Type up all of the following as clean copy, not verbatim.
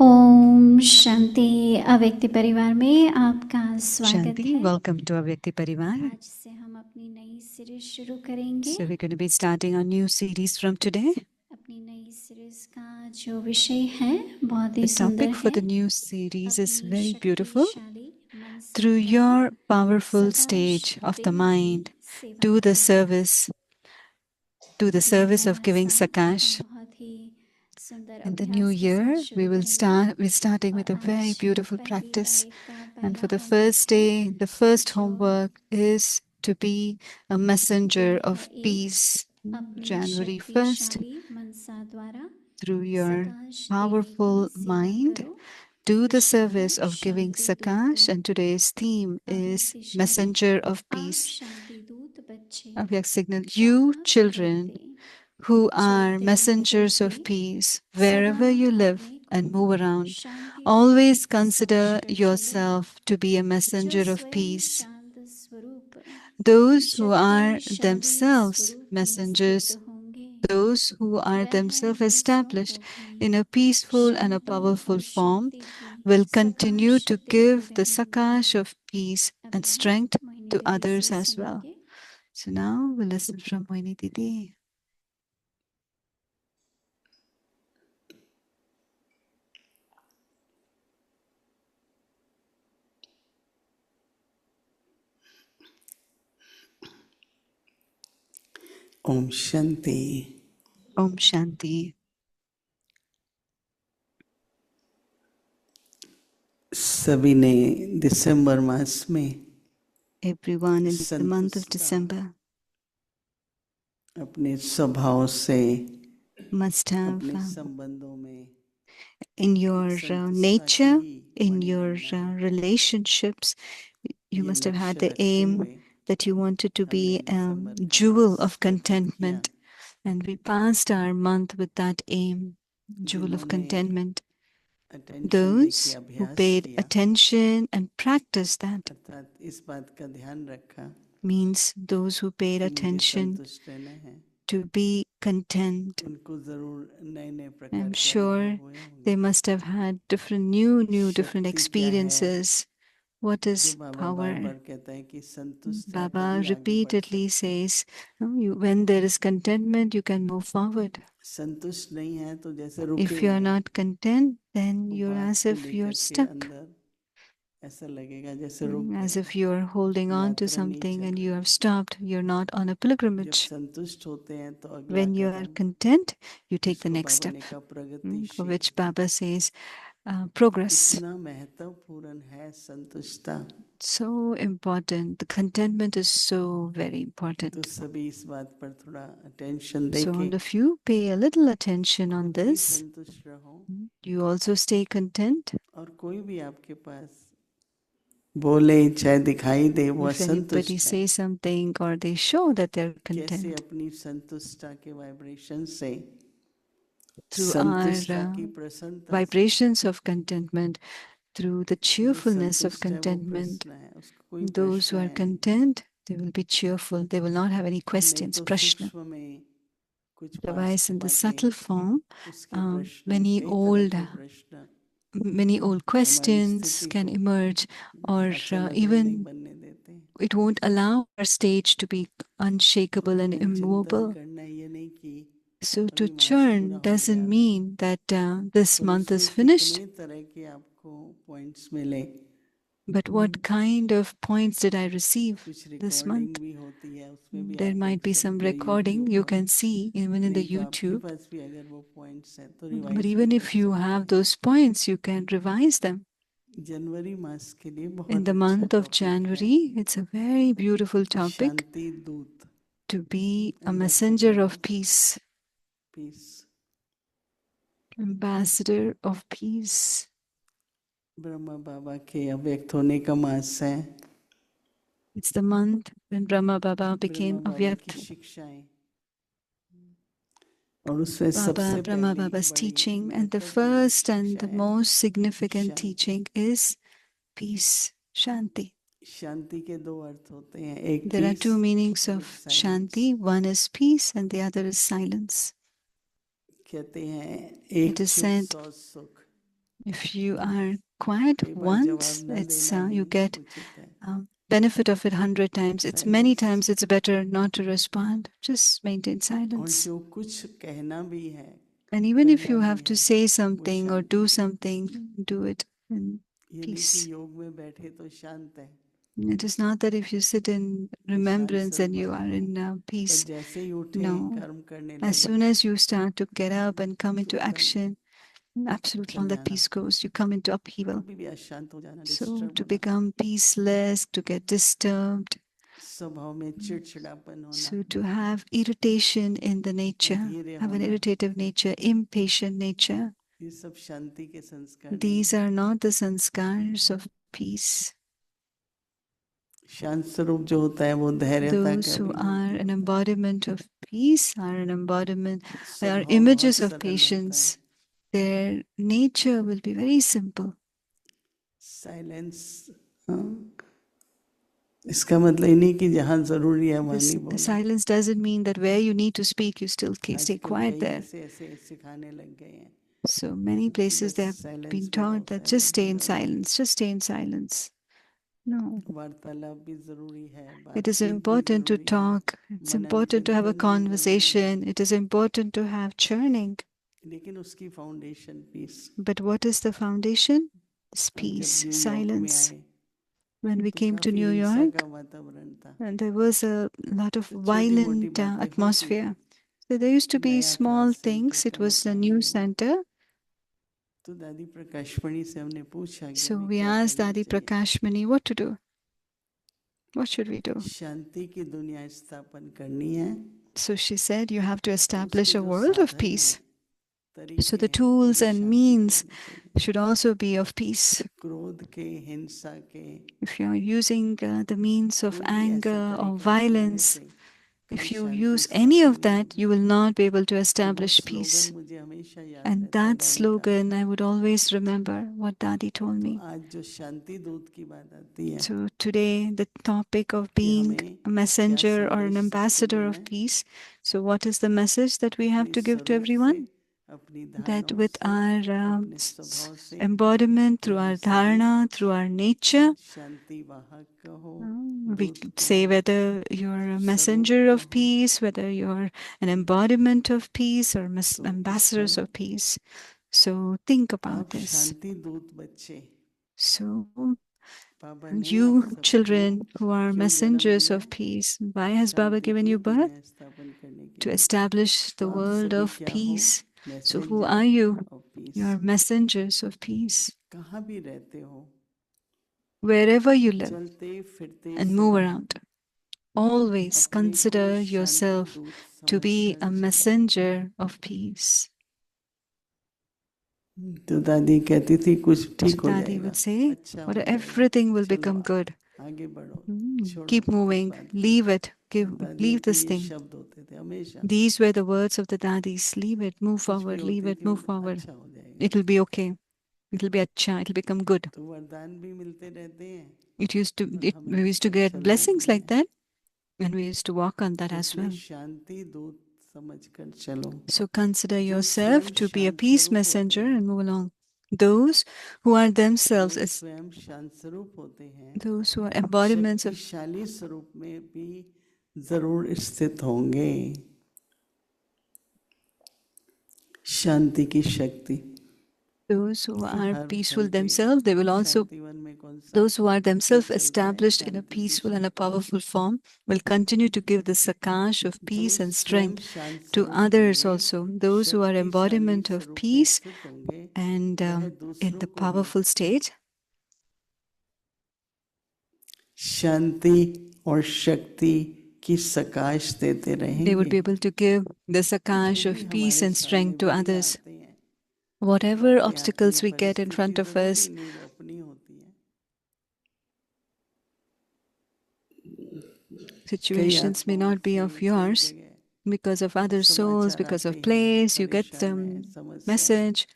ओम शांति। अव्यक्ति परिवार में आपका स्वागत Shanti, है। welcome to Avyakti Parivar. आज से हम अपनी नई सीरीज शुरू करेंगे। So we're going to be starting our new series from today. अपनी नई सीरीज का जो विषय है बहुत ही The सुंदर topic for है। the new series is अपनी very beautiful. शक्तिशाली मन से Through द्वारा your powerful सकाश stage of the Dev mind, की सेवा do the करें। service, do the एक service of नया giving साल Sakash. बहुत ही सुंदर In the new अभ्यास के साथ year, शुरू we're करेंगे। starting with a और very आज beautiful पहली practice. तारीख का And for पहला the होमवर्क first है day, the first जो homework is to be a messenger यह है of एक peace. अपनी January 1st, शक्तिशाली मनसा द्वारा through your सकाश देव की powerful सेवा mind, करो। do the विषय है service of giving शांति दूत। Sakash, and today's theme is अव्यक्त इशारे। Messenger of आप Peace. शांति दूत बच्चे Avyak signal, you जहाँ भी children रहते who are चलते messengers फिरते of peace, सदा wherever you live अपने and को move around, शांति दूत always के साथ consider चलो yourself to be a जो messenger of स्वयं peace. शांत स्वरूप Those who are शक्तिशाली themselves स्वरूप में messengers, स्थित होंगे those who are वह themselves दूसरों established को भी in a peaceful and a Shanti powerful और form, शक्ति की will सकाश continue to शक्ति give the प्रदान करेंगे। Sakash of peace अभी and हम strength मोहिनी to दीदी others से as well. सुनेंगे। So now we'll listen from Moini Didi. Om Shanti. Om Shanti. सभी ने दिसंबर मास में Everyone in the month of December अपने स्वभाव से must have अपने संबंधों में in your nature, in your relationships, you must have had the aim that you wanted to be a jewel of contentment. And we passed our month with that aim, jewel of contentment. Those who paid attention and practiced that इस बात का ध्यान रखा means those who paid attention to be content. I'm sure they must have had different experiences. What is power? Baba repeatedly says, when there is contentment, you can move forward. If you are not content, then you're as if you're stuck. As if you're holding on to something and you have stopped. You're not on a pilgrimage. When you are content, you take the next step, for which Baba says, progress. So important. The contentment is so very important. So all of you pay a little attention on this. You also stay content. बोले चाहे दिखाई दे वो If anybody says something or they show that they're content अपनी संतुष्टता के vibration से through our vibrations of contentment, through the cheerfulness of contentment, those who are content, they will be cheerful. They will not have any questions, prashna. Otherwise, in the subtle form, many old questions can emerge, or even it won't allow our stage to be unshakable and immovable. So to churn doesn't mean that this month is finished. But what kind of points did I receive this month? There might be some recording you can see even in the YouTube. But even if you have those points, you can revise them. In the month of January, it's a very beautiful topic to be a messenger of peace, ambassador of peace. Brahma बाबा के अव्यक्त होने का मास है। It's the month when Brahma Baba became Avyakt. Brahma Baba's teaching, and the first and the most significant teaching is peace, Shanti. There are two meanings of Shanti. One is peace and the other is silence. It is said If you are quiet कई बार जवाब once, न it's देना you he get उचित है। benefit of it 100 times. It's many Silence. times it's better not to respond. Just maintain और silence. जो कुछ कहना भी है, And even if करना you भी have to है, say वो something or शांति do में। something, do it in ये नहीं कि peace. योग में बैठे तो शांत है, It is not that if you sit in remembrance and you are in पर peace. जैसे ही उठे No. कर्म करने As लगे, soon as you start to get up and come into एकदम action, absolutely all चल that जाना। peace goes. You come into upheaval. कभी भी अशांत हो जाना, So डिस्टर्ब to होना, become peaceless, to get disturbed, स्वभाव में चिड़चिड़ापन होना, so to have irritation in the nature, अधीरे have an होना, irritative nature, impatient nature, ये सब शांति के संस्कार नहीं these है। are not the sanskars of peace. शांत स्वरूप जो होता है वो धैर्यता Those का who भी are मूर्ति an होता embodiment of peace are an embodiment, है। are स्वभाव images बहुत of सरल होता है। patience. Their nature will be very simple. Silence, इसका मतलब ये नहीं कि जहाँ जरूरी है वहाँ This नहीं बोलो। silence doesn't mean that where you need to speak, you still stay आजकल quiet कई there. ऐसे सिखाने लग गए हैं So many कि places they बस have साइलेंस been में taught रहो, that just stay in silence में रहो। silence, just stay in silence. No, वार्तालाप भी जरूरी है, it is बातचीत भी important to जरूरी है, talk. It's Manan important to have a चिंतन भी जरूरी है, conversation. It is important to have churning. लेकिन उसकी foundation peace. But what is the foundation? It's हम जब peace, न्यूयॉर्क में silence. आए When we तो came to काफी New हिंसा York, का वातावरण था, and there was a lot of तो छोटी मोटी violent बातें होती atmosphere. थी। So there used to be नया था, small सेंटर things. It का was a मकान, new ये वो। center. तो दादी प्रकाशमणि से हमने पूछा कि So हमें we क्या asked करना Dadi चाहिए। Prakashmani what to do. What should we do? शांति की दुनिया स्थापन करनी है, So she said, you have to तो establish उसके a जो world of साधन peace. हैं, तरीके So the हैं, वो tools भी and शांति के means होने चाहिए। should also be of peace. क्रोध के, हिंसा के, If you're using the means of कोई भी ऐसे anger or तरीका अपनाने violence, से if कभी you शांति use any स्थापन of नहीं that, होगी। you will not be able to तो वो establish स्लोगन peace. मुझे हमेशा याद And रहता है that दादी का। slogan, I would always remember what Dadi told तो me. आज जो शांति दूत की बात आती है So today, the topic of कि being हमें a messenger or an संदेश सबको ambassador देना of है, peace. So what is the message that we have अपने to give to स्वरूप से, everyone? अपनी That धारणाओं with से, our अपने स्वभाव से, embodiment, through यदि our सभी dharana, through our nature, शांति वाहक हो, we दूत say कहो, whether you're a स्वरूप messenger of कहो, peace, whether you're an embodiment of peace or तो इस ambassadors पर of peace. So think about आप this. शांति दूत बच्चे, So बाबा and ने आप you सबको children who are क्यों जन्म messengers दिया? of peace, why has Baba Shanti given की you birth? दुनिया स्थापन करने के To लिए। establish तो the आप world सभी of क्या हो? peace. So who messenger are you? Of peace. You are messengers of peace. कहाँ भी रहते हो, Wherever you live चलते फिरते and move समय around, always अपने को consider शांति yourself दूत to be समझकर a चलो। messenger of peace. तो दादी कहती थी कुछ So ठीक हो Dadi जाएगा, would say, अच्छा हो "What जाएगा, everything will चलो become good. आगे बढ़ो, छोड़ो Keep इस moving. बात को। Leave it. दादियों Leave के this ये thing." शब्द होते थे हमेशा, These were the words of the Dadis. Leave it. Move कुछ भी forward. Leave होती it. थी Move वो forward. अच्छा हो जाएगा। It'll be okay. It'll be acha. It'll become good. तो वरदान भी मिलते रहते हैं, We used to पर get चलना blessings भी like है। that, and we used to walk on that तो as इसलिए well. शांति दूत समझकर चलो। So consider जो yourself स्वयं to be a शांत peace स्वरूप होते messenger हैं, and move along. Those who are themselves जो as स्वयं शांत स्वरूप होते हैं, those who are embodiments of शक्तिशाली स्वरूप में भी जरूर स्थित होंगे। शांति की शक्ति, those who ये are हर peaceful घर के themselves, they will also, Shantivan में कौन सा those who are themselves क्यों चलता है? established in a शांति की peaceful and a शक्ति। powerful form, will continue to give the sakash of जो peace and स्वयं strength शांत to स्वरूप others होंगे, also. Those who are शक्तिशाली embodiment of स्वरूप में peace स्थित होंगे, and वह in दूसरों the को भी powerful state, शांति और शक्ति की सकाश देते they would रहेंगे। be able to give the जो sakash भी of peace हमारे and सामने strength to बाधा others. आते हैं, Whatever बातें आती obstacles हैं, we get in front परिस्थिति of जरूरी us, नहीं वो अपनी होती है। situations may not be of yours because of other souls, because of place. You get the message,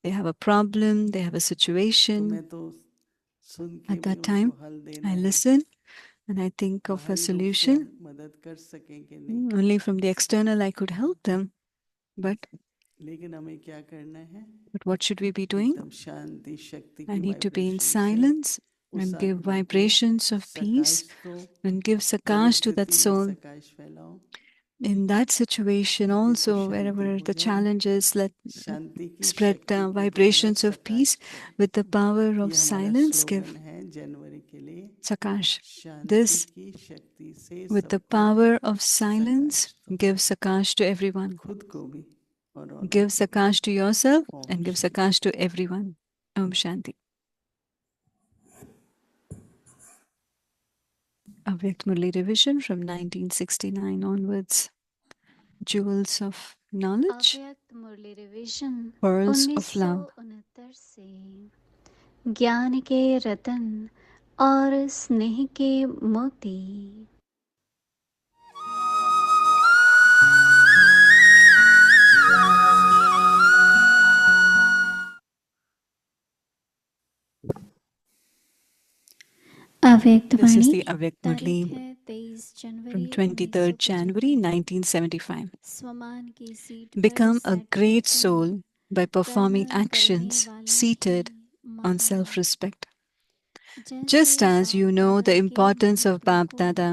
they have a problem, they have a situation. At that time, I listen and I think of a solution. Only from the external I could help them, but लेकिन हमें क्या करना है? But what should we be doing? एकदम शांति शक्ति I की need to be in vibration से silence उस and give आत्मा को vibrations of peace सकाश दो। and give her sakash to that स्थिति में soul. सकाश फैलाओ। In that situation धरती को also, शांति wherever हो the जाए, challenges, let शांति की spread शक्ति के द्वारा vibrations of peace सकाश दो। with the power ये of हमारा silence. स्लोगन Give है जनवरी के लिए। sakash. शांति This, की शक्ति से with the सबको power of silence, सकाश दो। give sakash to everyone. खुद को भी और औरों Give को भी। sakash to yourself Om and give Shanti. sakash to everyone. Om Shanti. Avyakt Murli revision from 1969 onwards. Jewels of knowledge, अव्यक्त मुरली रिवीजन pearls of love. 1969 से ज्ञान के रतन और स्नेह के मोती। अव्यक्त This is Vani the Avyakt तारीख Murli है 23 from जनवरी 23rd January 1975। 1975. स्वमान की सीट पर Become a सेट great होकर soul by performing कर्म करने actions वाला seated ही on महान। self-respect. जैसे Just as you बाप know दादा the के importance of महत्व Bap को Dada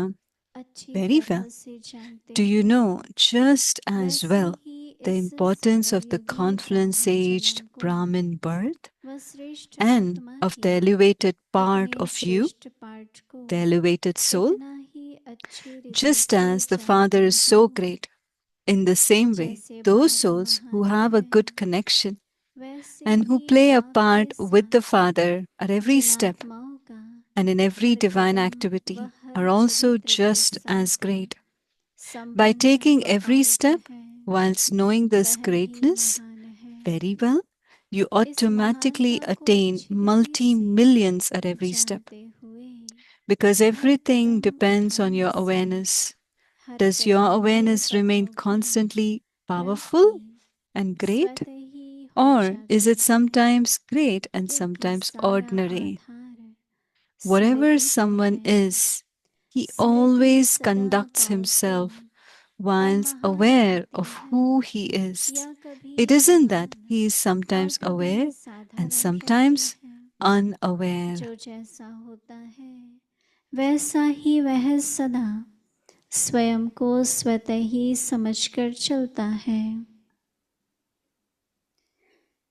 अच्छी very तरह well, से जानते do you हैं, know just as वैसे well ही the इस importance of the सर्वयुगी confluence-aged ब्राह्मण जन्म को Brahmin birth व श्रेष्ठ and आत्मा of के the elevated part अपने of you, श्रेष्ठ पाठ को the elevated soul? इतना ही अच्छी रीति Just से as the Father जानते is so हो, great, in the same way, जैसे those बाप souls who महान have a है, good connection वैसे and who he play a बाप part with the जैसा Father at every Jin step आत्माओं का and in every her divine Kadam activity व हर are also चरित्र के just as साथ great. By संबंध taking व every अर्घ्य step है, whilst knowing this वह ही greatness महान है। very well, you इस automatically महानता को attain अच्छी रीति से multi-millions at every step. जानते हुए Because her everything Kadam depends on उठाने your से awareness. हर Does your कदम मेरे awareness remain पथों की constantly powerful क्रांति and great? स्वतः ही हो Or is जाती it है, sometimes great and क्योंकि sometimes सारा ordinary? आधार Whatever स्मृति पर someone है। is, he स्मृति always सदा conducts पावरफुल himself और whilst महान aware रहती of है, who he is. या कभी It isn't that महान he is और sometimes कभी aware and साधारण रहती sometimes है। unaware. जो जैसा होता है वैसा ही वह सदा स्वयं को स्वतः ही समझकर चलता है।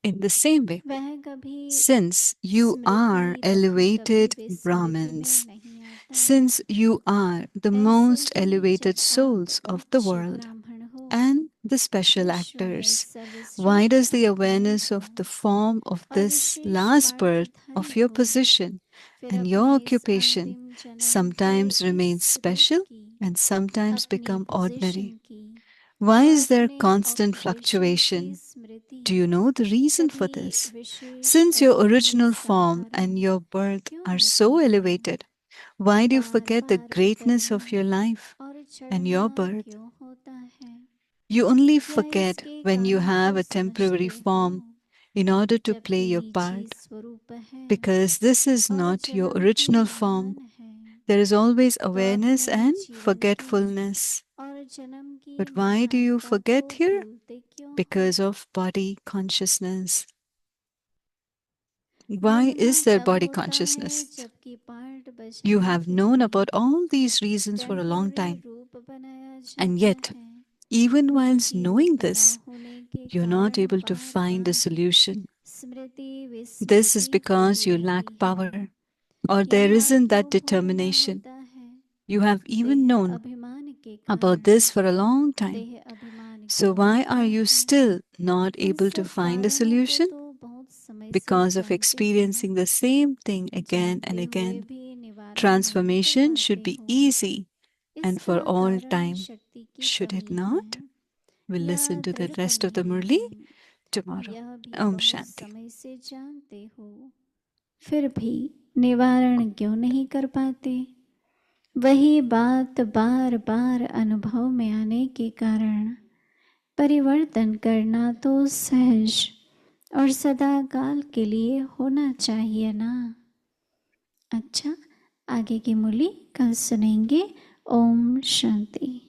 In the same way, वह कभी since you are स्मृति व elevated कभी विस्मृति Brahmins, में नहीं आता, since you are the ऐसे most ही elevated जब souls आप of the उच्च world ब्राह्मण हो, and the special विश्व में actors, why सर्वश्रेष्ठ does the आत्माओं awareness को of the form of और this wishes last birth पार्थधारी of your को position फिर and अपने your इस occupation अंतिम जन्म के sometimes remain इस रूप special की and sometimes अपनी become पोजीशन ordinary? की Why व is there अपने constant ऑक्यूपेशन की fluctuation? Smriti Do you know the reason for कभी this? विशेष Since your कभी original form साधारण and your birth क्यों are रहती so है, elevated, why do you bar forget the bar greatness उतरना of your life और and चढ़ना your birth? क्यों होता है, You only या forget इसके when you कारण have को a temporary समझते हो, form in order to play जबकि your निजी part. स्वरूप है Because this is और not your जन्म ही original form. महान है। There is always तो awareness अपने and जीवन की forgetfulness. और जन्म की But why do you महानता को forget here? भूलते क्यों हो? Because of body consciousness. Why भूलना is there तब body होता है consciousness? जबकि पाठ You बजाने have के known लिए about all these reasons for a long temporary time. रूप बनाया And जाता yet, है, even whilst कि knowing रूप ना this, होने के you're not कारण able to bar find a bar solution. Smriti This is विस्मृति because होती you रहती lack है। power, or there यहाँ isn't that तो होना determination. होता है You have even देह known अभिमान के about कारण, this for a long time. देह अभिमान So क्यों why होता are you है? still not in able to सब find a कारणों को solution? तो बहुत समय से Because of जानते experiencing हो, the same thing again and जानते हुए again. भी निवारण नहीं कर Transformation should पाते be हो। easy and for इसका all कारण time. शक्ति की Should it कमी not? है We'll या listen to the rest of दृढ़ता the Murli नहीं, tomorrow. यह भी Om बहुत Shanti. समय से जानते हो, फिर भी निवारण क्यों नहीं कर पाते? वही बात बार बार अनुभव में आने के कारण परिवर्तन करना तो सहज और सदा काल के लिए होना चाहिए ना। अच्छा, आगे की मुरली कल सुनेंगे। ओम शांति।